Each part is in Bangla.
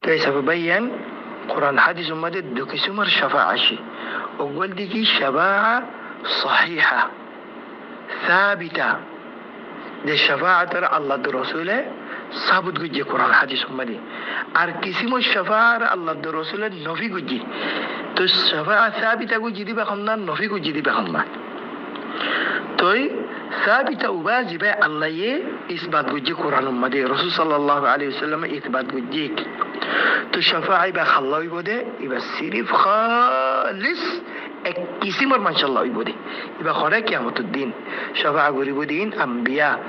كيف ببين قرآن حديث مدد دو كسمر شفاعة شي وقول دي شفاعة صحيحة ثابتة. دي الشفاعة ترى الله درسوله ثابت جي قرآن حديث مدد أركسيم الشفاعة الله درسوله نفي جي تو الشفاعة ثابتة جي دي بخمنا نفي جي دي بخمنا توي ثابتة وواجبة الله إثبات جي قرآن مدد رسول صلى الله عليه وسلم إثبات جي تو شفاعة بخلاوي بوده يبقى سيرف خالص كيسمر ما شاء الله يبوده يبقى خارج قيامة الدين شفاعة غريبودين أنبياء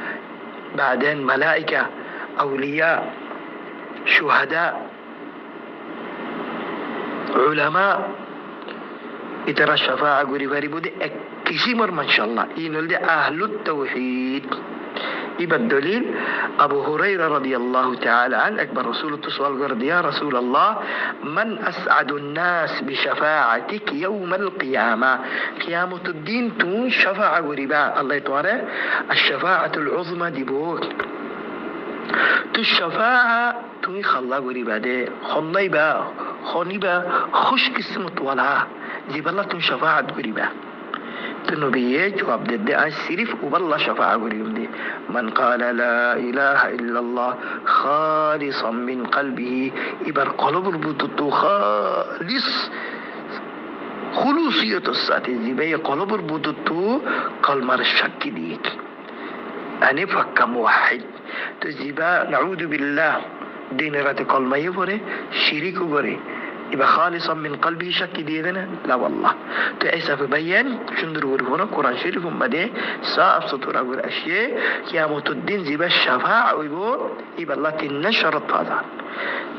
بعدين ملائكة أولياء شهداء علماء إترى الشفاعة غريبودي كيسمر ما شاء الله ينولد أهل التوحيد. يبقى الدليل أبو هريرة رضي الله تعالى عنه أكبر رسول التصوال قرد يا رسول الله من أسعد الناس بشفاعتك يوم القيامة قيامة الدين تون شفاعة ورباء الله يتوارى الشفاعة العظمى ديبوت تو الشفاعة تون خلا ورباء دي خنيبا خوش قسمت ولا زي بالله تون شفاعة ورباء تنبيه جواب ده سيرف وبالله شفاعة قريم دي من قال لا إله إلا الله خالصا من قلبه إبر قلب البطوط خالص خلوصية الساعة الزباية قلب البطوط قلمر الشك ديك أنا فك موحد تزيبا نعوذ بالله دين رات قلمه يفره شريك بره يبقى خالصا من قلبه شك ديدنا لا والله تعيسى في بيان شندر ورفونا قرآن شريف مده صاحب سطور أقول أشياء قيامة الدين زيبا الشفاعة ويقول يبقى الله تنن شرط فازا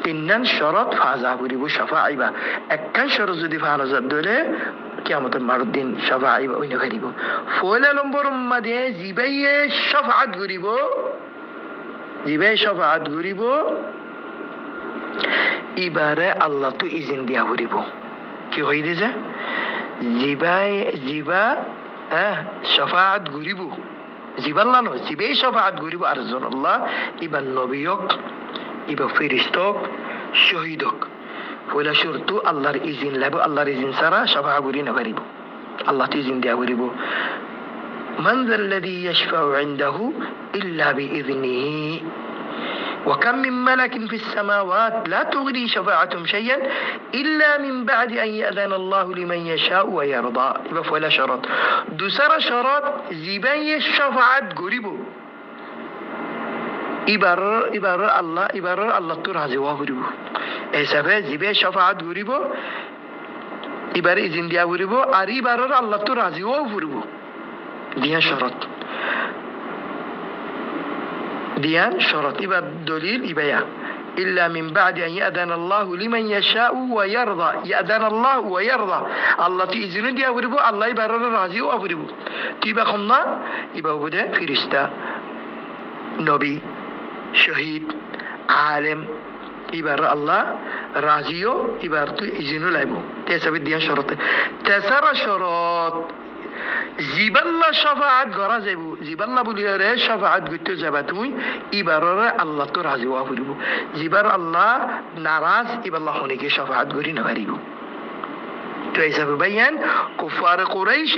تنن شرط فازا ويقول شفاعة يبقى أكن شرط زدي فانا زد دولة قيامة المردين شفاعة يبقى وين غريبه فولا لنبر مده زيبا شفاعة غريبه زيبا شفاعة غريبه ইবারে আল্লাহ তো ইজিন দিয়া করিব কি হই দিছে জিবা শাফাআত করিব জিবাল্লাহ ন জিবে শাফাআত করিব আরজন আল্লাহ ইবান নবিয়ক ইবা ফেরেশতক শহীদক ওলা শর্তু আল্লাহর ইজিন লাভ আল্লাহর ইজিন ছাড়া শাফাআত করি না পারিব আল্লাহ তো ইজিন দিয়া করিব মান যাল্লাযী ইয়াশফাউ ইনদাহু ইল্লা বিইذনিহি وكم من ملك في السماوات لا تغني شفاعتهم شيئا إلا من بعد أن يأذن الله لمن يشاء ويرضى يبقى ولا شرط دوسر شرط زباية الشفاعة قريبو إبرر الله ترازي وقريبو إسابة زباية الشفاعة قريبو إبرر إذن ديا قريبو أري إبرر الله ترازي وقريبو ديا شرط ديان شرط يبقى الدليل يبقى إلا من بعد أن يأذن الله لمن يشاء ويرضى يأذن الله ويرضى الله تيزن دي أوريبو الله يبرر راضي وأوريبو تيبقى خمنا يبقى بده فرشتة نبي شهيد عالم يبرر الله راضيو يبرر تيزن لايبو تسبب ديان شرط تسر شرط زيبالله شفاعت غرا زيبو زيبالله بوليره شفاعت گتو زباتوي يبرر الله تو راضي وافريبو زيبر الله ناراض يبالله هونيكي شفاعت غري نغريبو تو ایسا ببین کفار قریش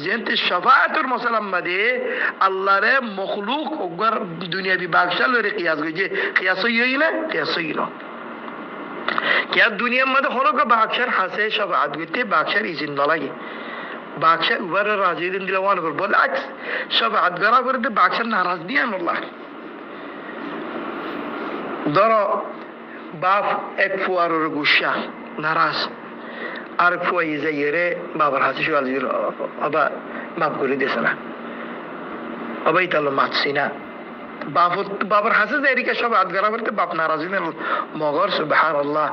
زینت الشفاعت المسلم مده الله ره مخلوق اگر دنیا بی باکشل ره قیاس گجه قیاسو یی نه قیاسو یی نه کیا دنیا مده خورو کا باکشر حسه شفاعت گته باکشر ایزن نلاگی باکشر اوبر راضی دین دلوان پر بالعکس شفاعت گرا کرده باکشر ناراض نیان الله درا باف এক ফুয়ারের গুশা নারাজ আর ফুয়াই যাইরে বাবার হাতে শুয়াল দিল আবা মাফ করে দিছে না আবাই তালো মাতছি না বাবার হাসে যাইরিকা সব আদগারা করতে বাপ নারাজ হইল মগর সুবহানাল্লাহ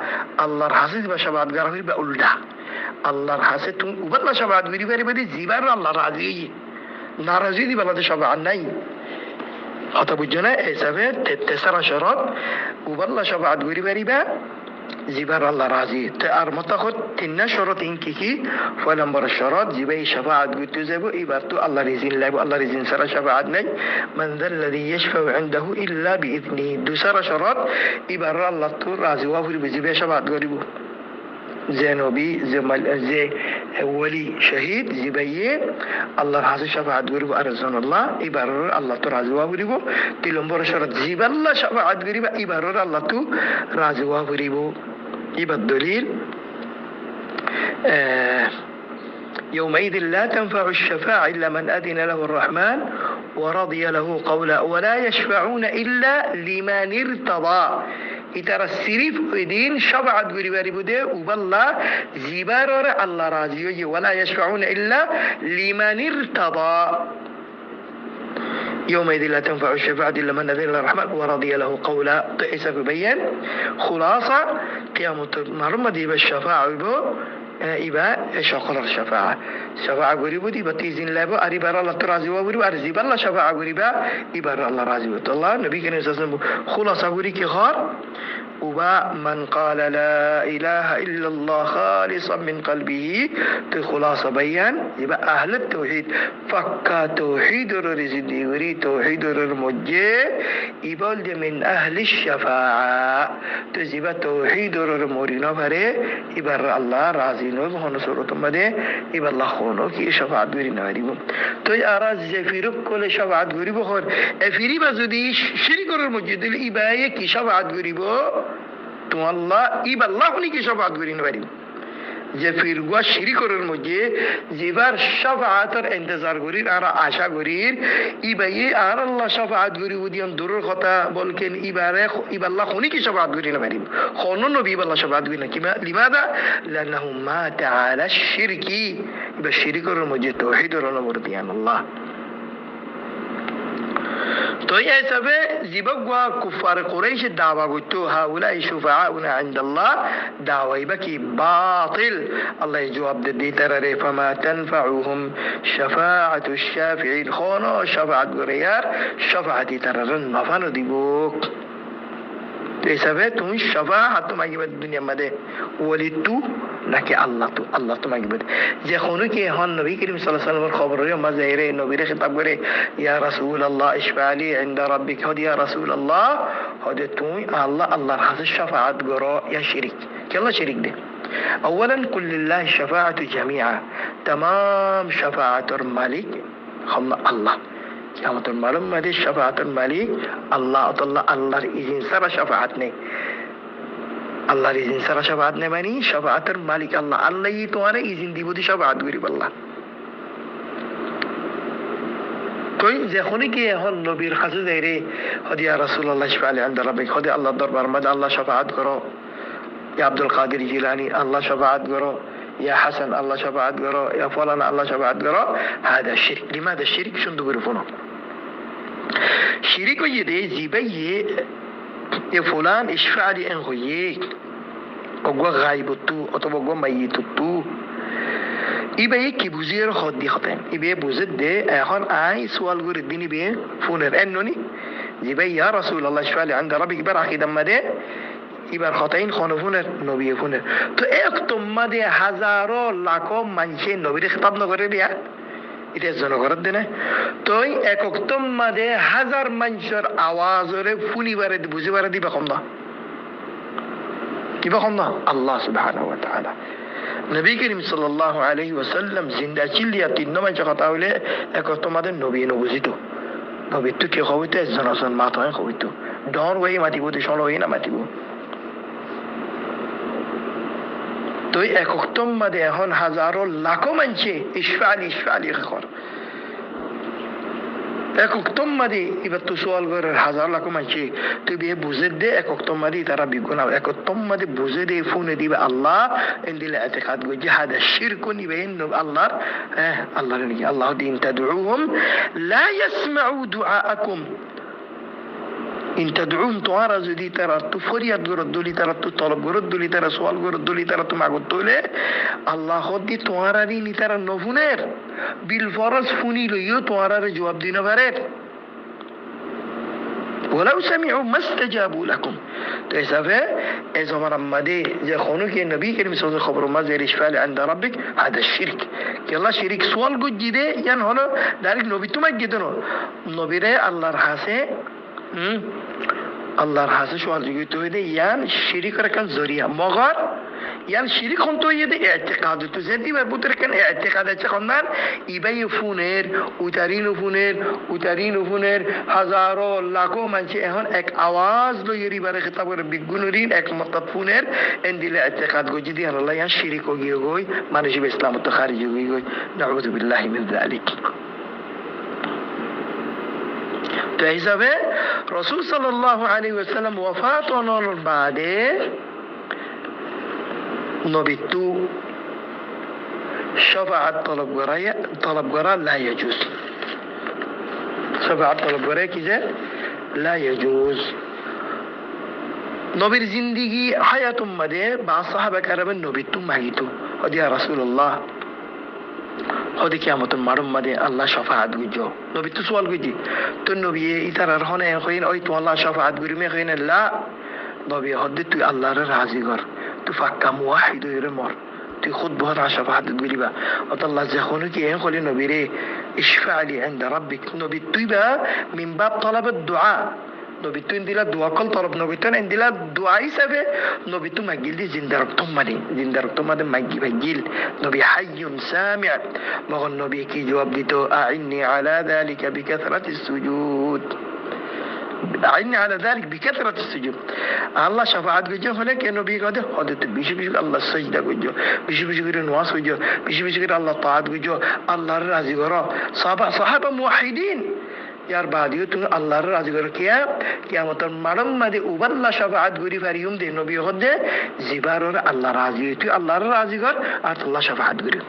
আল্লাহর হাসে বা সব আদগারা হইবা উল্টা আল্লাহর হাসে তুমি উবাল্লা সব আদগরি পারি জিবার আল্লাহ রাজি নারাজি দি বলাতে সব আর নাই কথা বুঝছো না হিসাবে তেসারা শরত উবাল্লা সব আদগরি পারিবা জিবার আল্লাহ রাজি তো আর মতাখত তিন শরত ইনকি কি ছয় নম্বর শরত জিবাই শাফাআত গইতে যাব এবার তো আল্লাহর ইজিন লাগবে আল্লাহর ইজিন ছাড়া শাফাআত নাই মান যাল্লাযী ইয়াশফাউ ইনদাহু ইল্লা বিইذনি দুসরা শরত এবার আল্লাহ তো রাজি হওয়া ফুরিবে জিবাই শাফাআত করিব যে নবী যে ওলি শহীদ জিবাইয়ে আল্লাহর হাজে শাফাআত করিব আর রাসূলুল্লাহ এবার আল্লাহ তো রাজি হওয়া ফুরিব তিন নম্বর শরত জিবাল্লাহ শাফাআত করিব এবার আল্লাহ তো রাজি হওয়া ফুরিব يبقى الدليل يومئذ لا تنفع الشفاعة إلا من أذن له الرحمن ورضي له قولا ولا يشفعون إلا لمن ارتضى إترى السريف ودين شفاعة قريبا بده وبالله زبار الله راضي ولا يشفعون إلا لمن ارتضى يومئذ لا تنفع الشفاعة إلا من أذن الرحمن ورضي له قولا قيس ببين خلاصة قيامة مرمى دي بالشفاعة إبا شقر الشفاعة شفاعة قريبا دي بتيزين لابا أريبا الله ترازي وقريبا أرزيبا الله شفاعة قريبا إبا الله رازي الله نبي كان يساسم خلاصة قريبا خار وبا من قال لا إله إلا الله خالصا من قلبه خلاصة بيان يبقى أهل التوحيد فكا توحيد الرزدي وري توحيد المجي يبقى من أهل الشفاعة تزيبا توحيد المورينا فري يبقى الله رازينو بخونو سورة مده يبقى الله خونو كي شفاعة ورينا وريبو تو أراز زفيرك كل شفاعة وريبو خور افيري بزودي شريك المجي دل إباية كي شفاعة وريبو تو الله يبقى الله خوني كي شفاعة ورينا وريبو যে ফিরগুয়া শিরিকরের মধ্যে জিবার শাফাআতের ইন্তজার করির আর আশা করির ইবাই আর আল্লাহ শাফাআত করি উদিয়ান দূরের কথা বলকেন ইবারে ইবাল্লাহ খুনি কি শাফাআত করি না পারিম খনন নবী আল্লাহ শাফাআত করি না কিমা লিমাদা লানাহু মা তাআলা শিরকি ইবা শিরিকরের মধ্যে তাওহীদের নবর দিয়ান আল্লাহ তো এই হিসাবে জিবগা কুফার কুরাইশ দাওয়া করতো হাউলাই শুফাআউনা ইনদাল্লাহ দাওয়াইবা কি বাতিল আল্লাহ জবাব দেই তারারে ফামা তানফাউহুম শাফাআতুশ শাফিঈন খানা শাফাআত গরিয়ার শাফাআতি তারারন নাফানো দিব হিসাবে তুমি শাফাআত তোমাকে দুনিয়ার মধ্যে ওলি তু নাকি আল্লাহ তো আল্লাহ তোমাকে বলে যে কোনো কি হন নবী করিম সাল্লাল্লাহু আলাইহি ওয়াসাল্লামের খবর হয়ে মাজাইরে নবীর খিতাব করে ইয়া রাসূলুল্লাহ ইশফালি ইনদা রাব্বিক হদি ইয়া রাসূলুল্লাহ হদি তুমি আল্লাহ আল্লাহর কাছে শাফাআত করো ইয়া শিরিক কেলা শিরিক দে اولا قل لله الشفاعه جميعا تمام شفاعه المالك الله কিয়ামতের মালুম মাদে শাফাআতুল মালিক আল্লাহ তাআলা আল্লাহর ইজিন ছাড়া শাফাআত নেই আল্লাহর ইজিন ছাড়া শাফাআত নেই মানে শাফাআতুল মালিক আল্লাহ আল্লাহই তোমারে ইজিন দিব দি শাফাআত করিব আল্লাহ কই যখন কি এখন নবীর কাছে যাই রে হদি ইয়া রাসূলুল্লাহ ইশফালি ইনদা রাব্বিক হদি আল্লাহর দরবার মধ্যে আল্লাহ শাফাআত করো ইয়া আব্দুল কাদের জিলানী আল্লাহ শাফাআত করো ইয়া হাসান আল্লাহ শাফাআত করো ইয়া ফুলান আল্লাহ শাফাআত করো هذا الشرك لماذا الشرك শুনতে করে ফোন শিরিক হয়ে দে জিবাইয়ে এ ফুলান ইশফালি এন হয়ে অগwa গায়বতু অথবা অগwa মাইয়িতু ইবাই কি বুঝিয়ে হদি হতেন ইবে বুঝে দে এখন আই সওয়াল করে দিনিবে ফোনের এননি জিবাই ইয়া রাসূলুল্লাহ ইশফালি ইনদা রাব্বিক বারাকি দামাদে এবার হতাইন খনফুনের নবী ফুনের তো এক তোমাদে হাজারো লাখো মানুষে নবীর খিতাব নগরে দিয়া এটা জনগণের দেনে তো একক তোমাদে হাজার মানুষের আওয়াজরে ফুনিবারে বুঝিবারে দিবা কম না কিবা কম না আল্লাহ সুবহানাহু ওয়া তাআলা নবী করিম সাল্লাল্লাহু আলাইহি ওয়াসাল্লাম জিন্দা চিলিয়া তিন নম্বর কথা হইলে একক তোমাদের নবী নবুজিত নবী তো কি হইতে জনসন মাথায় হইত ডর হই মাতিব তো সল হই না মাতিব তো একক্তম মাদে এখন হাজারো লাখো মানছে ইশফালি কর একক্তম মাদে এবার তো সোয়াল করে হাজার লাখো মানছে তুই বিয়ে বুঝে দে একক্তম মাদে তারা বিগুণ একক্তম মাদে বুঝে দে ফোনে দিবে আল্লাহ এন দিলে এতেকাদ গো হাদা শিরকু নিবে আল্লাহর আল্লাহর নাকি আল্লাহ দিন তাদউহুম লা ইয়াসমাউ দুআআকুম ইন তাদউম তোরা যদি তারা তো ফরিয়াদ গরদ দলি তারা তো তলব গরদ দলি তারা সওয়াল গরদ দলি তারা তো মাগত তোলে আল্লাহ হদি তোরা নি তারা নফুনের বিল ফরজ ফুনি লইও তোরা জবাব দিনা পারে ولو سمعوا ما استجابوا لكم تو حسابه از عمر امده যে خونو که نبی کریم صلی الله خبر ما زیر اشفال عند ربك هذا الشرك که الله شریک سوال گجیده یان হলো ডাইরেক্ট নবী তোমাক গিদনো নবীরে আল্লাহর হাসে আল্লাহর হাসে সওয়াল জিগিত হইদে ইয়ান শিরিকের কান জরিয়া মগর ইয়ান শিরিক হন তো ইয়ে اعتقاد তো যেদি বুতর কান اعتقاد আছে কোনদান ইবাই ফুনের উতারিন ফুনের হাজারো লাখো মানুষ এখন এক আওয়াজ লইরি বারে খেতাব করে বিগুনুরিন এক মতত ফুনের এন্দিলে اعتقاد গজি দি আল্লাহ ইয়ান শিরিক গিয়ে গই মানুষ ইসলাম তো খারিজ গই নাউযু বিল্লাহি মিন যালিক তো হিসাবে রাসূল সাল্লাল্লাহু আলাইহি ওয়াসাল্লাম ওয়াফাত হওয়ার বাদে নবী তো শাফাআত তলব করা লা ইয়াজুজ শাফাআত তলব করা কি যে লা ইয়াজুজ নবীর জিন্দেগি হায়াতুম মধ্যে বা সাহাবা کرام নবী তো মাগিতো ইয়া রাসূলুল্লাহ হদি কিয়ামতের মারুম মাদে আল্লাহ শাফাআত গুজো নবী তো সওয়াল গুজি তো নবী ইতারার হনে কইন ওই তো আল্লাহ শাফাআত গুরিমে কইন লা নবী হদি তুই আল্লাহর রাজি কর তুই ফাক্কা মুওয়াহিদ হইরে মর তুই খুদ বহর শাফাআত গুরিবা অত আল্লাহ যখনও কি এই কলি নবী রে ইশফা লি عند ربك নবী তুই বা মিন বাব তলব দুআ নবী তুই দিলা দোয়া কল তলব নবী তুই দিলা দোয়া হিসাবে নবী তুই মাগিল দি জিন্দা রক্তম মাদে মাগি ভাগিল নবী হাইয়ুন সামি' মগন নবী কি জবাব দিত আইনি আলা যালিকা বিকাথরাতিস সুজুদ আইনি আলা যালিক বিকাথরাতিস সুজুদ আল্লাহ শাফাআত গুজো হলে কে নবী কদে হদত বেশি বেশি আল্লাহ সাজদা গুজো বেশি বেশি করে নামাজ গুজো বেশি বেশি করে আল্লাহ তাআত গুজো আল্লাহর রাজি করো সাহাবা মুওয়াহিদিন यार बादियो तुम अल्लाह रे राजी कर किया मतलब मारम मादे उबल्ला शफाअत गुरी फारियम दे नबी होदे जिबार और अल्लाह राजी तू अल्लाह रे राजी कर और अल्लाह शफाअत गुरी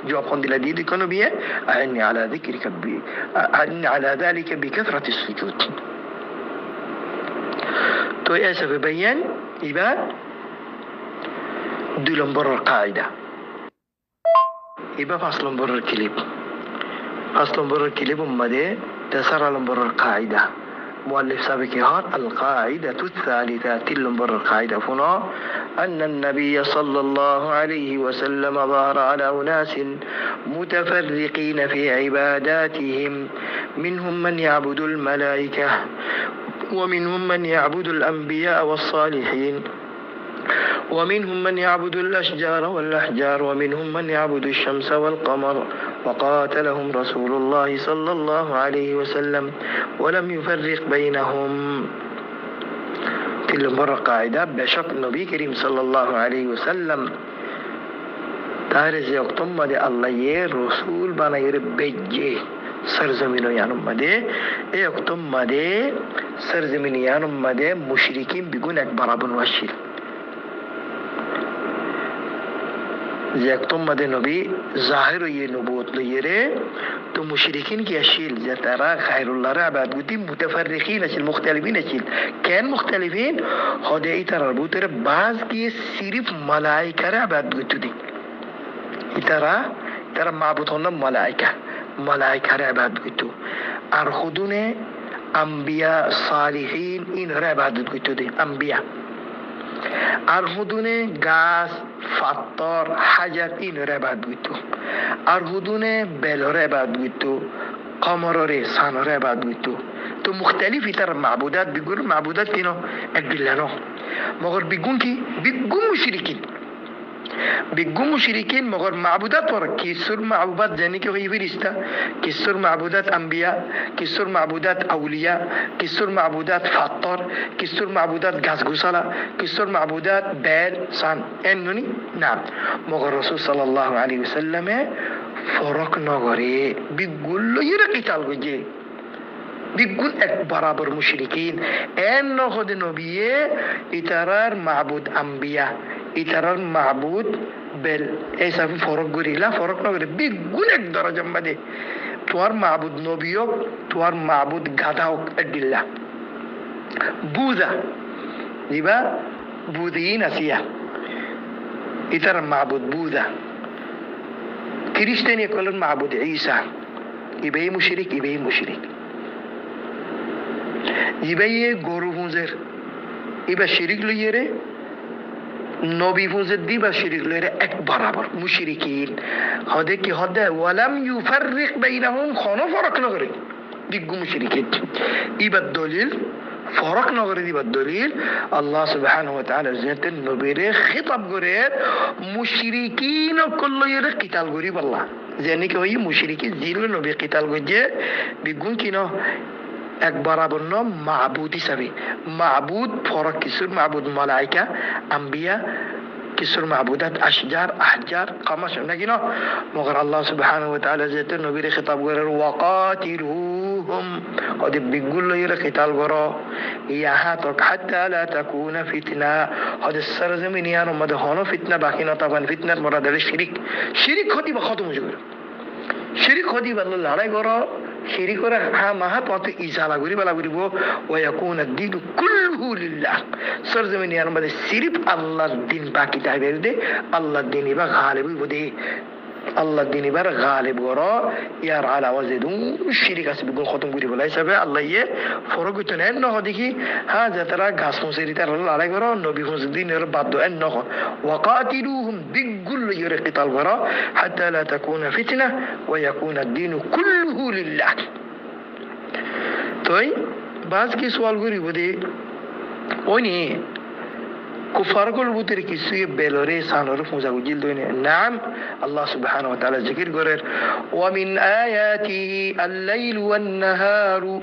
जो अपन दिला दी कोन नबी है अनी अला जिक्रिक बि अनी अला ذلك بكثرة السجود तो ऐसा بيان يبقى دو نمبر القاعده يبقى فصل نمبر الكليب مده تسرى نمبر القاعدة مؤلف سابق هار القاعدة الثالثة نمبر القاعدة هنا أن النبي صلى الله عليه وسلم ظهر على أناس متفرقين في عباداتهم منهم من يعبد الملائكة ومنهم من يعبد الأنبياء والصالحين ومنهم من يعبد الأشجار والأحجار ومنهم من يعبد الشمس والقمر وقاتلهم رسول الله صلى الله عليه وسلم ولم يفرق بينهم تلك مرة قاعدة بشك النبي كريم صلى الله عليه وسلم تارز يقتم مدى الله رسول بنا يربجي سرزمینو یانم مده يقتم مدى سرزمینو یانم مدى مشركين بيقول أكبر ابن وشيل একদম মাদে নবী জাহির হয়ে নবুয়ত লইরে তো মুশরিকিন কি আসিল যে তারা গায়রুল্লাহর ইবাদতি মুতাফাররিকিন আসিল মুখতালিফিন আসিল কেন মুখতালিফিন হদে ইতারার ভিতরে বাজ কি সিরিফ মালাইকার ইবাদতি দি তারা মাবুদ হন মালাইকার ইবাদতি আর খুদুনে আম্বিয়া সালিহিন ইনর ইবাদতি দি আম্বিয়া আর হুদুনে গাছ ফাত্তর হাজার ইনরে বাদ গইতো আর হুদুনে বেলরে বাদ গইতো কমররে সানরে বাদ গইতো তো মুখতালিফ ইতার মাবুদাত বিগুর মাবুদাত কিনো এক বিল্লানো মগর বিগুন কি বিগুন মুশরিকিন মগর মাবুদাত পর কিসুর মাবুদাত জানি কি হই ফিরিস্তা কিসুর মাবুদাত আম্বিয়া কিসুর মাবুদাত আউলিয়া কিসুর মাবুদাত ফাত্তর কিসুর মাবুদাত গাছ গুসালা কিসুর মাবুদাত বেল সান এননি না মগর রাসূল সাল্লাল্লাহু আলাইহি ওয়াসাল্লামে ফরক নগরে বিগুল লইরা কিতাল গজে বিগুন এক বরাবর মুশরিকিন এন নহদ নবিয়ে ইতারার মাবুদ আম্বিয়া ইতারার মাবুদ বেল এইসব ফরক গরিলা ফরক নগরে বিগুন এক দরজা মধ্যে তোর মাবুদ নবিয় তোর মাবুদ গাধাও এডিল্লা বুদা দিবা বুদিন আসিয়া ইতার মাবুদ বুদা খ্রিস্টানি কলন মাবুদ ঈসা ইবেই মুশরিক ইবাইয়ে গরু পুঁজের ইবা শিরিক লইয়ে রে নবী পুঁজের দিবা শিরিক লইয়ে রে এক বরাবর মুশরিকিন হদে কি হদে ওয়ালাম ইউফাররিক বাইনাহুম কোনো ফরক না করে বিজ্ঞ মুশরিকিন ইবার দলিল ফরক না করে দিবার দলিল আল্লাহ সুবহানাহু ওয়া তাআলা জাতের নবীরে খিতাব করে মুশরিকিন কল্লইয়ে রে কিতাল করি বললা যেন কি ওই মুশরিকি জিল নবী কিতাল গজে বিগুন কিনো এক বরাবর ন মাবুদ হিসাবে মাবুদ ফরক কিছুর মাবুদ মালাইকা আম্বিয়া কিছুর মাবুদাত আশজার আহজার কামাস নাকি না মগর আল্লাহ সুবহানাহু ওয়া তাআলা যেতে নবীর খিতাব করে ওয়াকাতিলুহুম কদি বিগুল লইরে কিতাল করো ইয়াহা তক হাত্তা লা তাকুনা ফিতনা হদে সরজমিনিয়ার মধ্যে হনো ফিতনা বাকি না তখন ফিতনার মুরাদ হলো শিরিক শিরিক হতি বা খতম হয়ে যাবে শিরিক হতি বলল লড়াই করো শিরিক করে হা মাহা পথে ইজালা করি বলা করিব ওয়াকুন আদ-দীন কুল্লুহু লিল্লাহ সরজমিনিয়ার মধ্যে সিরিফ আল্লাহর দিন বাকি থাকবে দে আল্লাহর দিন ইবা গালিব হইব দে আল্লাহর দিন এবার গালিব করো ইয়ার আলা ওয়াজিদু শিরিক আছে বিগুন খতম করি বলা হিসাবে আল্লাহ ইয়ে ফরক হইতো না ন দেখি হ্যাঁ যে তারা গাছ মুসেরি তার লড়াই করো নবী হুজদিনের বাধ্য এন ন ওয়াকাতিলুহুম বিগুল ইয়ে কিতাল করো হাত্তা লা তাকুনা ফিতনা ওয়া ইয়াকুনা আদ-দীন কুল্লুহু লিল্লাহ তোই বাজ কি সওয়াল করি বদে ওনি কুফার কল বুতের কিছু বেলরে সানরে পূজা গুজিল দইনে নাম আল্লাহ সুবহানাহু ওয়া তাআলা জিকির করেন ওয়া মিন আয়াতিহি আল-লাইলু ওয়ান-নাহারু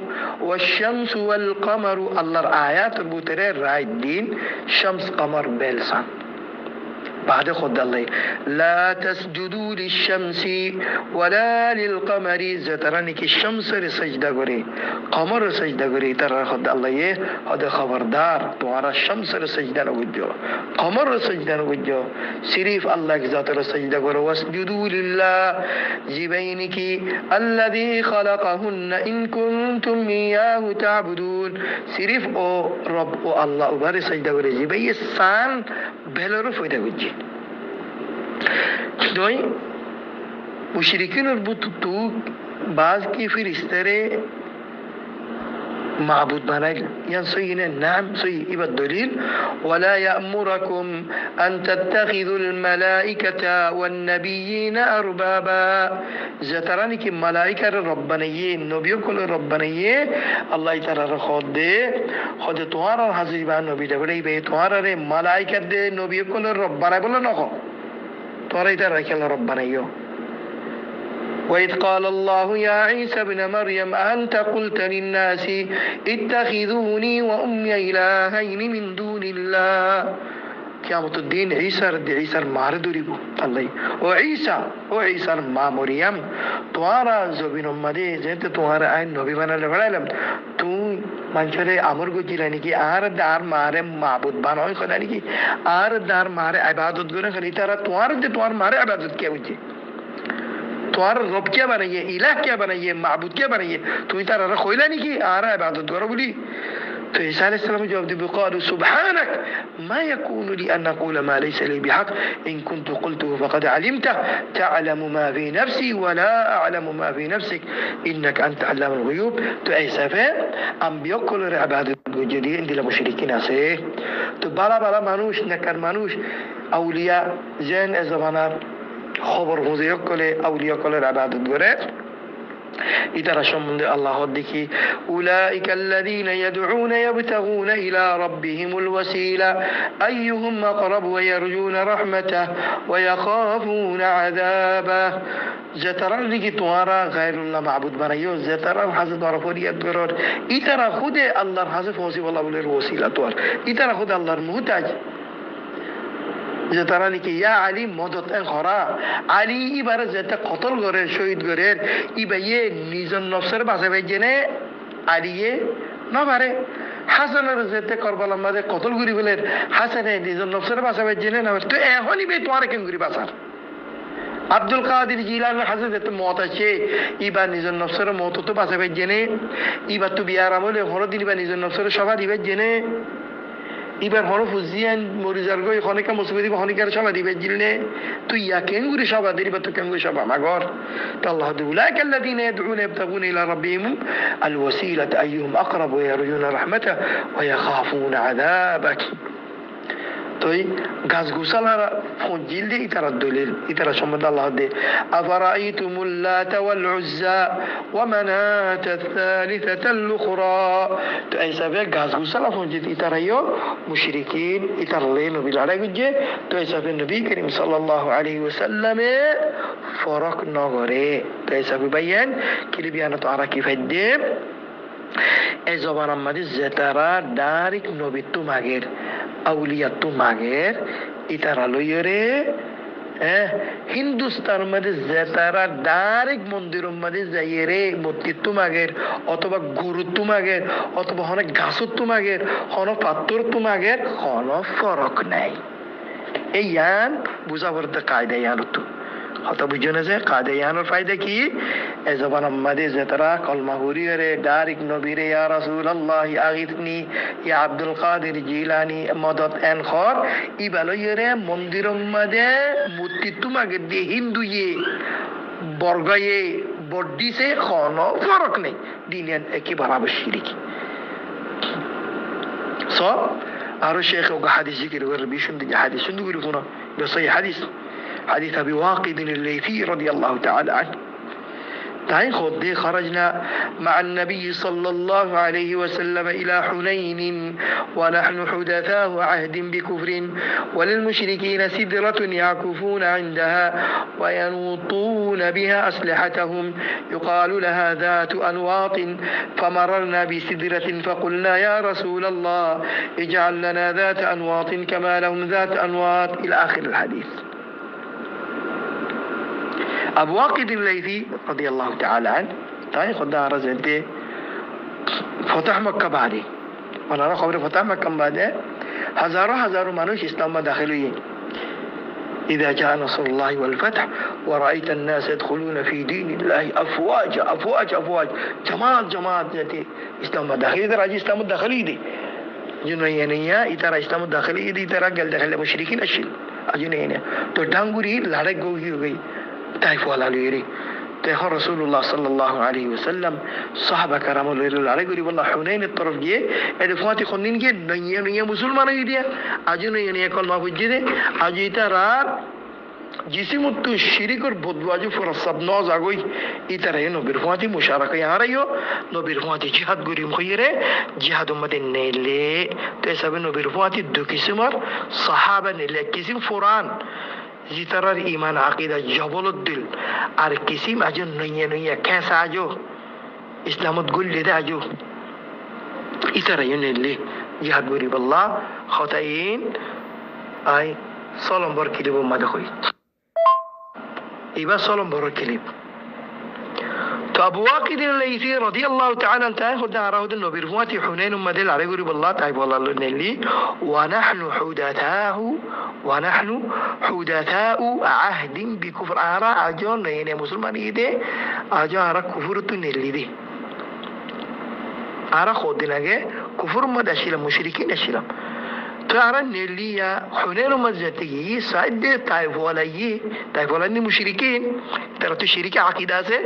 ওয়াশ-শামসু ওয়াল-কামারু আল্লাহর আয়াত বুতেরে রাত দিন শামস কমর বেলসান بعد خد الله لا تسجدوا للشمس ولا للقمر زتراني كي الشمس سجدة غري قمر سجدة غري ترى خد الله يه هذا خبردار تمہارا الشمس سجدة نوجو قمر سجدة نوجو صرف الله کی ذات سجدة غرو واسجدوا لله جبينك الذي خلقهن إن كنتم إياه تعبدون صرف او رب او الله بار سجدة غري جبي سان بلرو فيدا غجي دوی مشرکین تو بعض کی فرشتے معبود بنائے یان صحیح نے نام صحیح ایبا دلیل ولا يأمركم أن تتخذوا الملائكة والنبيين أربابا زترانی کی ملائکہ ربانیے نبیوں کو ربانیے اللہ تعالی خود دے خود تمہارا حاضر بان نبی دے بڑے بے تمہارا رے ملائکہ دے نبیوں کو ربانا بولو نہ تمہارا تعالی کیا ربانیو وإذ قال الله يا عيسى ابن مريم أنت قلت للناس اتخذوني وأمي إلهين من دون الله قیامت الدین عیسیٰ مار دوریبو اللہ او عیسیٰ ماں مریم تمہارا زبین امدے جنتے تمہارا آئین نبی بنا لگڑا علم تو منشورے امر کو جیلانی کی آر دار مارے معبود بانوئی خدانی کی آر دار مارے عبادت گرنے خلی تارا تمہارا مارے عبادت کیا ہوئی تمہارا رب کیا بنائیے الہ کیا بنائیے معبود کیا بنائیے تمہیں تارا رکھوئلہ نہیں کی آرہ عبادت گرہ بولی تو عیسیٰ علیہ السلام جواب دی بقالوا سبحانك ما يكون لي أن أقول ما ليس لي بحق إن كنت قلته فقد علمته تعلم ما في نفسي ولا أعلم ما في نفسك إنك أنت علام الغيوب تو عیسیٰ فهم أنبياء كل عبادت جديد عند المشركين أسيه تو بالا مانوش نكر مانوش أولياء زين زمانار خبر مزيق كل أولياء كل عبادت غيره إذا رشمند الله دكي أولئك الذين يدعون يبتغون إلى ربهم الوسيلة أيهم أقرب ويرجون رحمته ويخافون عذابه زتران لكي تمہارا غير الله معبود بنائيو زتران حضرت ورفوريات قرار إترا خود الله حضرت فوزي والله بلير وسيلة توار إترا خود الله المحتاج زترانی که یا علی مدت ان خورا علی ای برای زت قتل گره شهید گره ای به یه نیزن نفسر بازه بجنه علیه نبره حسن را زت کربلا مده قتل گری بلر حسن نیزن نفسر بازه بجنه نبره تو اهونی به تواره کن گری بازار عبد القادر جیلانی حضرت موت چه ای با نیزن نفسر موت تو بازه بجنه ای با تو بیارامول خورا دینی با نیزن نفسر شبا دی بجنه এবার হন ফুজিয়ান মরিজার গই খনিকা মুসবিদি খনিকার সভা দিবে জিলনে তুই ইয়া কেন গুরি সভা দিবা তো কেন গুরি সভা মাগর তো আল্লাহ উলাইকা আল্লাযীনা ইয়াদউনা ইয়াবতাগুনা ইলা রাব্বিহিম আল ওয়াসিলাতা আইয়ুহুম আকরাব ওয়া ইয়ারজুনা রাহমাতাহু ওয়া ইয়াখাফুনা আযাবাহ তোই গাছ গুছালারা ফজিল দিয়ে ইতারা দলিল ইতারা সম্বন্ধে আল্লাহ দে আফারাইতুমুল লাতা ওয়াল উজ্জা ওয়া মানাত আল-থালিথাতা আল-উখরা তো এই সবে গাছ গুছালা ফজিল ইতারাইও মুশরিকিন ইতারলে নবী লড়াই গুজে তো এই সবে নবী করিম সাল্লাল্লাহু আলাইহি ওয়াসাল্লামে ফরক নগরে তো এই সবে বাইয়ান কিলিবিয়ানা তো আরা কি ফাইদে এই জবান আমাদের জেতারা ডাইরেক্ট নবী তুমাগের আউলিয়া তুমাগের ইতারা লইরে হিন্দুস্তান মধ্যে জেতারা ডাইরেক্ট মন্দির মধ্যে যাইয়ে মূর্তি তুমাগের অথবা গরু তুমাগের অথবা অনেক গাছর তুমাগের হন পাত্তর তুমাগের হন ফরক নাই এই ইয়ান বুঝাবার কায়দা ইয়ান তো হত বুঝনে যে কায়দা ইয়ানোর ফায়দা কি এই জবান আমাদের জেতারা কলমা হুরিয়ে ডাইরেক্ট নবীরে ইয়া রাসূলুল্লাহ আগিতনি ইয়া আব্দুল কাদের জিলানি মদদ এন খর ইবালইরে মন্দির মধ্যে মূর্তি তুমাগে দিয়ে হিন্দুয়ে বর্গায়ে বড্ডিসে কোনো ফরক নেই দিনের একই বরাবর শিরিক সব আরো শেখ ও হাদিস জিকির করে বিশুদ্ধ হাদিস শুনতে গুলি কোন বসই হাদিস حديث أبي واقد الليثي رضي الله تعالى عنه تعين خد خرجنا مع النبي صلى الله عليه وسلم إلى حنين ونحن حدثاء عهد بكفر وللمشركين سدرة يعكفون عندها وينوطون بها أسلحتهم يقال لها ذات أنواط فمررنا بسدرة فقلنا يا رسول الله اجعل لنا ذات أنواط كما لهم ذات أنواط إلى آخر الحديث أبو واقد الليثي رضي الله تعالى عنه تاني خدها رزنتي فتح مكة بعدي وانا خبر فتح مكة بعدي هزارو منوش اسلام داخلين إذا جاء نصر الله والفتح ورأيت الناس يدخلون في دين الله أفواج جماعات جاتي إسلام داخلي إذا راجي إسلام الداخلي دي جنوينيا إذا إسلام الداخلي دي ترى قال داخل المشركين أشيل أجنينيا تو دانغوري لارك گوي তাইফ ওয়ালা লইরে তখন রাসূলুল্লাহ সাল্লাল্লাহু আলাইহি ওয়াসাল্লাম সাহাবা کرام লইরে লড়াই করি বললা হুনাইনের তরফ গিয়ে এর ফাতি খনিন গিয়ে নইয়া মুসলমান হই দিয়া আজু নইয়া কলমা বুঝি দে আজ এটা রাত জিসিমুত শিরিকর বদওয়াজু ফরসাব নজ আগই ইতারে নবীর ফাতি মুশারাকা ইয়ারাইও নবীর ফাতি জিহাদ গরিম হইরে জিহাদ উম্মতে নেলে তো এসবে নবীর ফাতি দুকিসমার সাহাবা নেলে কিসিম ফুরান জিতারার ইমান আকিদা জবলুদ্দিল আর কিসিম আজো নইয়া খেসা আজো ইসলামত গুল্লি দে আজো ইতারা ইউনিলি জিহাদ গরি বল্লা খতাইন আই সলম্বর কিলিব মাদে কই এবার সলম্বর কিলিব তো আবু ওয়াকিদ আল-লাইথি রাদিয়াল্লাহু তাআলা আনহু খোদা আরাউদ নবীর হুয়াতি হুনাইন উম্মাদিল আরে গরি বল্লা তাই বলাল নেলি ওয়া নাহনু حدثاء عهد بكفر آرا أجون نيني مسلمان يدي أجون آرا كفر تنيلي دي آرا خود ديناغي كفر ما داشيلا مشركين داشيلا تو آرا نيلي يا حنين مزجتي سعيد تايفولا مشركين ترى تو شركة عقيدة سي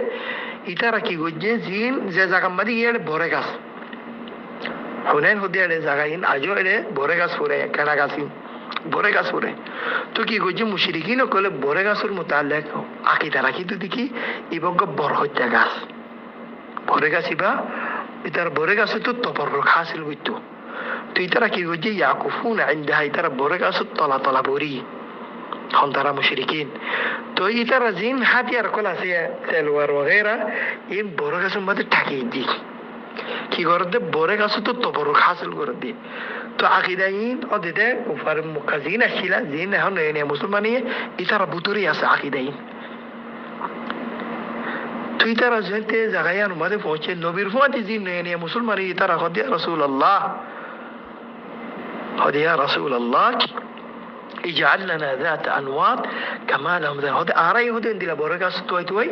إتارا كي گوجه زين زي زاقم مدي يلي بوريغاس حنين هدي يلي زاقين أجو يلي بوريغاس فوري كناغاسين বরে গাছ পরে তো কি করছে মুশরিকিন কলে বরে গাছের মোতালেক আকিদা রাখি তো দেখি ইবঙ্গ বর হত্যা গাছ বরে গাছ ইবা ইতার বরে গাছে তো তপর খাসিল হইতো তো ইতারা কি করছে ইয়াকুফুন ইনদাহা ইতারা বরে গাছের তলা বরি হন তারা মুশরিকিন তো ইতারা জিন হাতিয়ার কল আছে তেলওয়ার वगैरह এই বরে গাছের মধ্যে ঠাকিয়ে দি কি করতে বরে গাছে তো তপর খাসিল করে দি তো আকিদাইন অদিতে কুফার মুকাজিন আসিলা জিন এখন নয় মুসলমানিয়ে ইতারা বুতুরি আছে আকিদাইন তো ইতারা যেতে জায়গায় মধ্যে পৌঁছে নবীর ফুয়াতি জিন নয় মুসলমানি ইতারা হদিয়া রাসূলুল্লাহ اجعل لنا ذات انواط كما لهم ذات هذا ارى يهودين دي بورغاس توي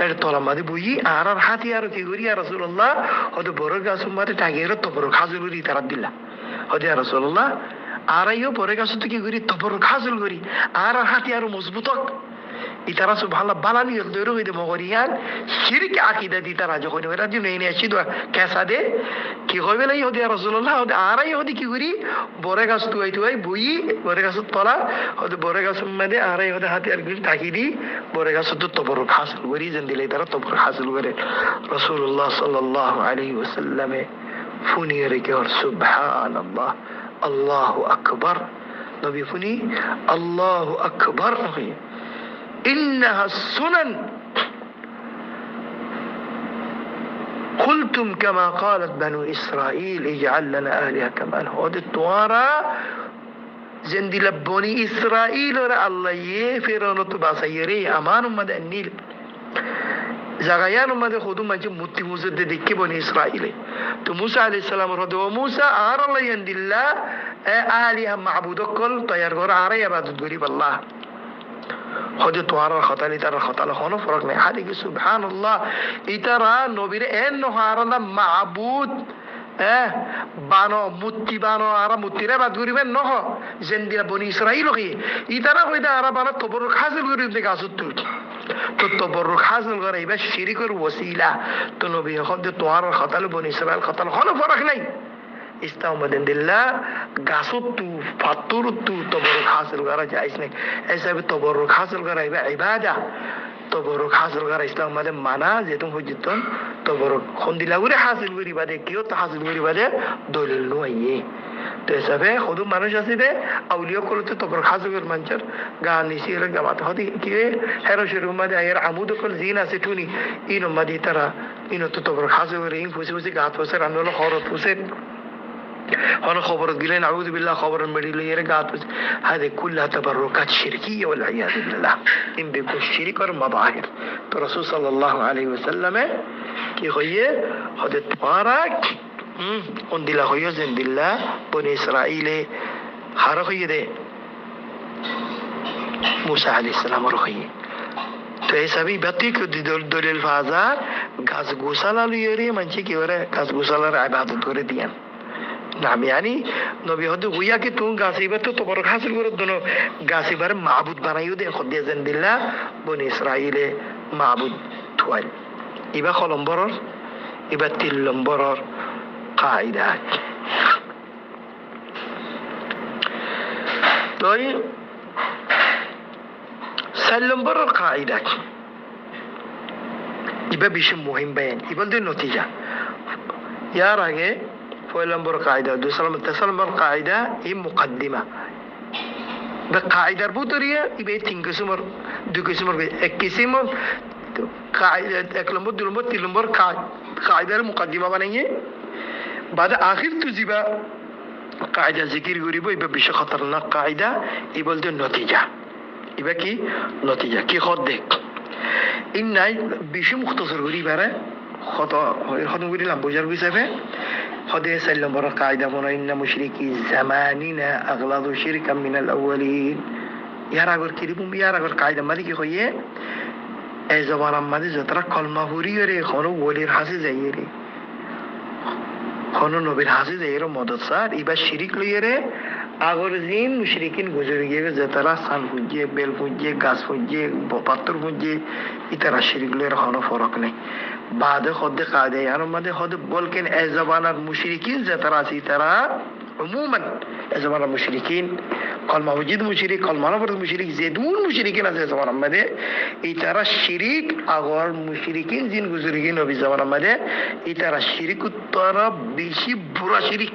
এর তলা মাদি বুই আর হাতি আর কি করি ইয়া রাসূলুল্লাহ হদে বড় গাছ মাতে টাগের তো বড় খাজুরি তারা দিলা হদে ইয়া রাসূলুল্লাহ আরাইও পরে কাছে তো কি করি তবর খাজল করি আর হাতি আরো মজবুত হোক ইতারা সুবহানাল্লাহ বালানি দৈরো হইতে মগরিয়ান শিরক আকীদা দি তারা যখন ওরা যে নেই নেই সিধা কেসা দে কি হবে না ইহুদি রাসূলুল্লাহ ওদের আরাই ইহুদি কি করি বরে গাছ তুই বই বরে গাছ তলা ওদের বরে গাছ মধ্যে আরাই ওদের হাতে আর গুলি তাকি দি বরে গাছ তো তবর হাসিল করি যেন দিলে তারা তবর হাসিল করে রাসূলুল্লাহ সাল্লাল্লাহু আলাইহি ওয়াসাল্লামে ফুনিয়ে রেখে সুবহানাল্লাহ আল্লাহু আকবার নবী ফুনি আল্লাহু আকবার হই إنها السنن قلتم كما قالت بنو إسرائيل اجعل لنا آلهة كما هود التوارا زندي لبوني إسرائيل ورا الله يفرون تباسيري أمان مد النيل زغيان مد خدوم مجي متي مزد دكي بني إسرائيل تو موسى عليه السلام رد وموسى آر الله يندي الله آلهة معبود كل طيار غور آريا بعد تقولي بالله হযরত তোয়ারার খতালি তার খতালা কোনো ফরক নাই হাদি কি সুবহানাল্লাহ ইতারা নবীর এন নহারালা মাবুদ বানো মুত্তি বানো আর মুত্তিরে বাদ করিবেন নহ জেন্দিরা বনি ইসরাইল কি ইতারা কইদা আর বানো তবরুক হাসিল করিবে গাছুত তো তবরুক হাসিল করে এবার শিরকের ওসিলা তো নবী হযরত তোয়ারার খতাল বনি ইসরাইল খতাল কোনো ফরক নাই ইস্তাউমাদিন দিল্লাহ গাছুতু ফাতুরতু তবরুক হাসিল করা যাইজ নাই এসবে তবরুক হাসিল করা ইবাদা তবরুক হাসিল করা ইসলামে মানা যেতুম হজিতন তবরুক খন্দিলা করে হাসিল করি বাদে কিও তো হাসিল করি বাদে দলিল নয় তো এসবে খুদু মানুষ আছে দে আউলিয়া করতে তবরুক হাসিল করে মানুষের গান নিশির গামাত হদি কি হেরো শরীর মধ্যে এর আমুদ কল জিন আছে টুনি ইন মধ্যে তারা ইন তো তবরুক হাসিল করে ইন ফুসি ফুসি গাত ফুসে রান্নল খরত ফুসে هنا خبر قلنا أعوذ بالله خبر المريض يرجع هذه كلها تبركات شركية والعياذ بالله إن بيكون الشرك والمظاهر الرسول صلى الله عليه وسلم كي خيه هذا تبارك عند الله خيه زند الله بني إسرائيل خارق خيه موسى عليه السلام رخيه تو ایسا بھی بطی که دلیل فازار گاز گوسالا لیوری منچی که وره گاز گوسالا را عبادت করে দিয়ান নাম يعني নবী হতে হুইয়া কি তুমি গাছিবা তো তোমার হাসিল করে দনো গাছিবার মাবুদ বানাইও দে খদ দিয়ে দিল্লা বনি ইসরাইলে মাবুদ থুয়াল ইবা কলম্বরর ইবা 3 নম্বরর কায়দা তোই 4 নম্বরর কায়দা ইবা বেশি মুহিম বায়ান ইবল দে নতিজা ইয়ার আগে পয়লা নম্বর কায়দা তেসরা নম্বর কায়দা এই মুকদ্দিমা কায়দার ভিতরিয়া ইবে 3 কিসমর 2 কিসমর এক কিসমর কায়দা 1 নম্বর 2 নম্বর 3 নম্বর কায়দার মুকদ্দিমা বানাইয়ে বাদে আখির তুজিবা কায়দা জিকির করিব ইবে বেশি খতরনাক কায়দা ই বলতে নতিজা ইবে কি নতিজা কি খদ দেখ ইন্নাই বেশি মুখতসর করি বারে খত খতম করিলাম বুঝার হিসাবে هذه سلم برا قاعدة من إن مشركي زماننا أغلظ شركا من الأولين يا راجل كريم يا راجل قاعدة ما ديك خويه أي زمان ما دي زترا كلمة هوري يري خانو ولير حاسي زيري خانو نبيل حاسي زيرو مدد صار إبا شريك ليري أغر زين مشركين گزرگيه زترا سان فوجيه بيل فوجيه غاز فوجيه پاتر فوجيه إترا شريك ليري خانو فرق نہیں بعد خود قاعده يعني ما ده خود بولكن زبان المشركين زترا سيترا عموما زبان المشركين قال ما وجد مشرك قال ما نفرد مشرك زيدون مشركين از زبان ما ده إترا الشريك أغار مشركين زين گزرگين وبي زبان ما ده إترا الشريك ترى بيشي برا شريك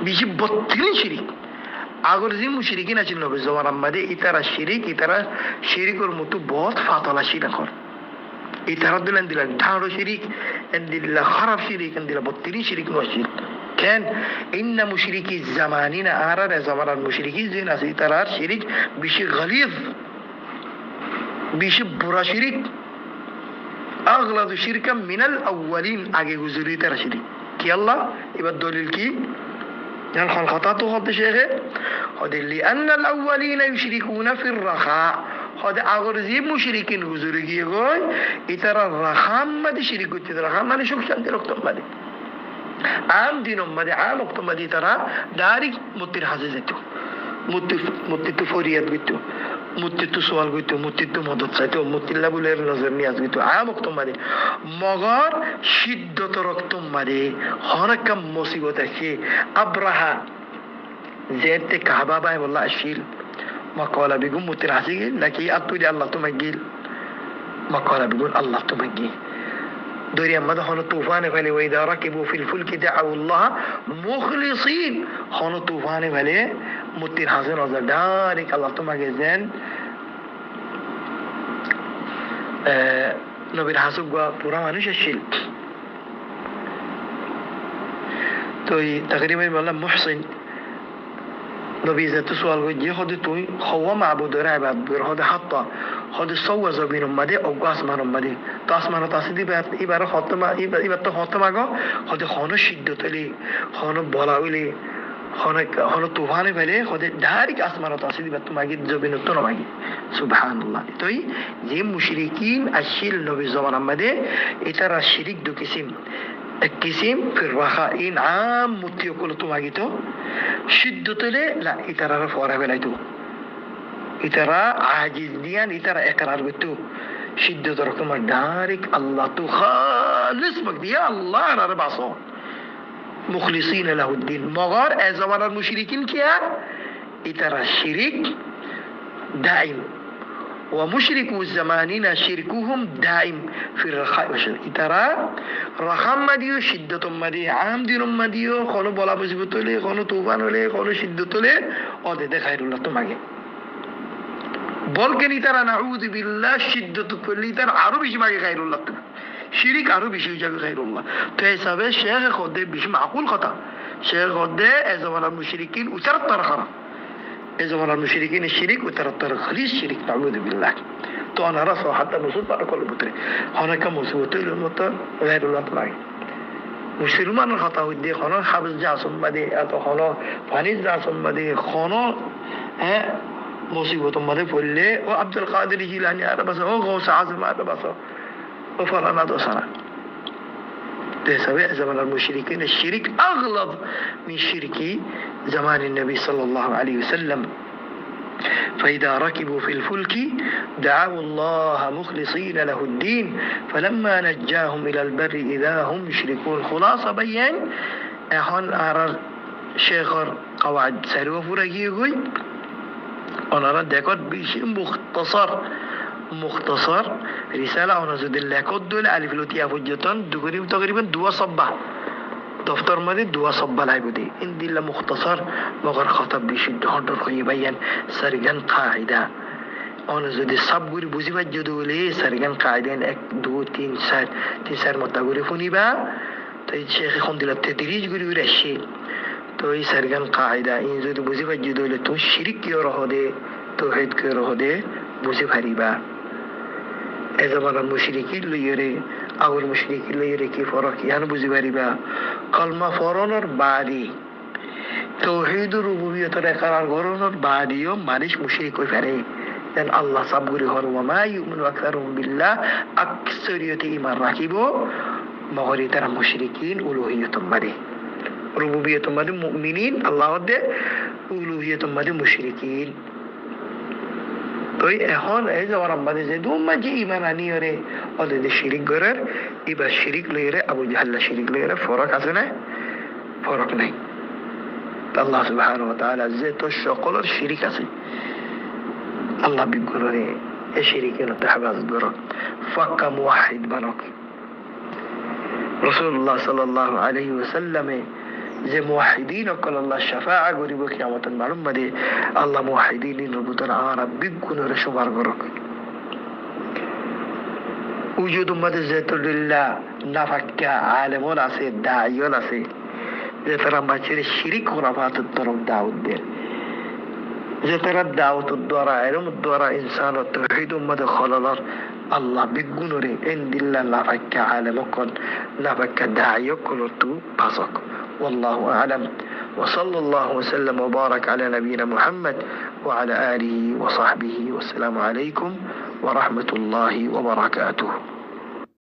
بيشي بطل شريك अगर जी मुशरिकिन आछिल नबी जमान आम्मादे इतारा शिरिकर मतो बहुत फातला शिरक इतारा दिलन ढाड़ो शिरिक दिला खराब शिरिक दिला बत्तीरी शिरिक नशिल كان إن مشركي زماننا أراد زمان المشركين زين إتارا شريك بشي غليظ بشي برا شريك أغلظ شركا من الأولين أجي جزري ترى شريك كي الله يبقى الدليل كي يعني خلقاته خلط شيخه هذا لأن الأولين يشركون في الرخاء هذا أغرزي مشركين غزوري غوي إترى الرخاء ما دي شريكو تدرى الرخاء ما دي شوك شان تلوكتم ما دي আম দিন উম্মাদে আম অক্তমাদি তারা ডাইরেক্ট মূর্তির হাজে যেত, মূর্তি তো ফরিয়াদ গইত, মূর্তি তো সোয়াল গইত, মূর্তি তো মদত চাইতো, মূর্তিল্লা বলে নজর নিয়াজ গইত আম অক্তমাদে মগর সিদ্ধত রক্তমাদে হনকাম মুসিবত আছে আব্রাহা যেতে কাবা বাই বললা আসিল মাকালা বিগুম মূর্তির হাসি গিল নাকি আত্মুরি আল্লাহ তোমায় গিল মাকালা বিগুন আল্লাহ তোমায় গিল دوري أما ده طوفان فلي وإذا ركبوا في الفلك دعوا الله مخلصين خانو طوفان فلي متين حسن رضا دارك الله تما جزان نبير حسب قوا پورا مانوش الشيل تو تقريبا والله محسن نبي ذات سؤال وجه خد توي خوا معبود رعباد بير خد حتى خد سوى زبين مدي أو قاس من مدي قاس من تاسدي بيت إبارة خاتمة إبارة خاتمة جا خد خانو شدة لي خانو بلاوي خانو طوفان بله خد دارك أسمان تاسدي بيت ماجي زبين تنو ماجي سبحان الله توي زي مشركين أشيل نبي زمان مدي إترا شريك دو كسيم الكسيم في الرخاء إن عام متيو كل تماجي تو شدة له لا إترا رفورة بلايتو إترا عاجز ديان إترا إقرار بتو شدة ركم دارك الله تو خالص مقدي يا الله أنا ربع صون مخلصين له الدين مغار أزمان المشركين كيا إترا الشرك دائم ومشركو زماننا شركوهم دائم في الرخاء والشدة إترا رخام مديو شدة مديو عام دين مديو خانو بلا بزبطو لي خانو طوفان لي خانو شدة لي أودي ده خير الله تماغي বলকে নিতারা নাউযু বিল্লাহ শিদ্দত করলি তার আরো বেশি ভাগে খায়রুল্লাহ তো শিরিক আরো বেশি যাবে খায়রুল্লাহ তো হিসাবে শেখ খোদে বেশি মাকুল কথা শেখ খোদে এজমানাল মুশরিকিন উতারাত্তার খারাপ এজমানাল মুশরিকিন শিরিক উতারাত্তার খালিস শিরিক নাউযু বিল্লাহ তো আনারা হাত্তা মুসুদ পার করলে পুত্রে অনেক মুসিবত হইল মতো খায়রুল্লাহ লাগে মুসলমানের কথা হইতে কোনো হাফিজ যা সম্বাদে এত কোনো ফানিজ যা সম্বাদে কোনো হ্যাঁ مصيبة ماذا فلي وعبد القادر الجيلاني هذا بس هو غوث عظيم هذا بس وفرنا دوسنا ده سبع زمان المشركين الشرك أغلظ من شرك زمان النبي صلى الله عليه وسلم فإذا ركبوا في الفلك دعوا الله مخلصين له الدين فلما نجاهم إلى البر إذا هم يشركون خلاصة بيان أهون أرى شيخر قواعد سلوى فرقي ওনারা দেখত বেশি মুখতাসার রিসালা ওনা যদি লেখত দইলে আলিফ লতিয়া পর্যন্ত তকরিবান দুয়া সব্বা দফতর মধ্যে দুয়া সব্বা লাইব দি ইনদিল্লা মুখতাসার মগর খতাব বিশুদ্ধ হন্ডর হয়ে বাইয়ান সারগান কায়দা ওনা যদি সবগুলি বুঝিবার যদি বলে সারগান কায়দান 1 2 3 4 3 মত করে শুনিবা তাই শেখ এখন দিলা 33 গুলি করে আসে তো এই সারগান কায়দা ইন যদি বুঝিবার যদি হলে তুমি শিরিক কি রহদে তাওহীদ কি রহদে বুঝি পারিবা এ জামানার মুশরিকিন লইরে আউল মুশরিকিন লইরে কি ফরক ইয়ান বুঝি পারিবা কলমা ফরনের বাদী তাওহীদ রুবুবিয়তের ইকরার করার বাদীও মানুষ মুশরিক হই পারে দেন আল্লাহ সাবগুরি হন ওয়া মা ইউমিনু আকসারুহুম বিল্লাহ আকসারিয়তে ঈমান রাখিব মগরি তারা মুশরিকিন উলুহিয়ত মারে রুবুবিয়ত মাদে মুমিনিন আল্লাহ দে উলুহিয়ত মাদে মুশরিকিন তো এখন এই যে ওরা মাঝে যে দুম্মা যে ঈমান আনিয়রে ওদের শিরিক করার এবার শিরিক লইরে আবু জাহল শিরিক লইরে ফরক আছে না ফরক নাই আল্লাহ সুবহানাহু ওয়া তাআলা যে তো সকলের শিরিক আছে আল্লাহ বিগরে এই শিরিকের হেফাজত করো ফাক্কা মুওয়াহিদ বানক রাসূলুল্লাহ সাল্লাল্লাহু আলাইহি ওয়াসাল্লামে যে মুওয়াহিদিন অকল আল্লাহ শাফাআ করিব কিয়ামতের মালুম বাদে আল্লাহ মুওয়াহিদিনের ভিতর আর বিগুণের সবার করক উজুদ উম্মতে জাতুলিল্লাহ নাফাক্কা আলেমুল আছে দাঈউল আছে যে তারা মাছের শিরিক খুরাফাতের তরফ দাওয়াত দেয় যে তারা দাওয়াতের দ্বারা এরম দ্বারা ইনসান তাওহীদ উম্মতে খলালার আল্লাহ বিগুণরে ইনদিল্লাহ নাফাক্কা আলেমুল নাফাক্কা দাঈউল তু পাসক والله أعلم وصلى الله وسلم وبارك على نبينا محمد وعلى آله وصحبه والسلام عليكم ورحمة الله وبركاته.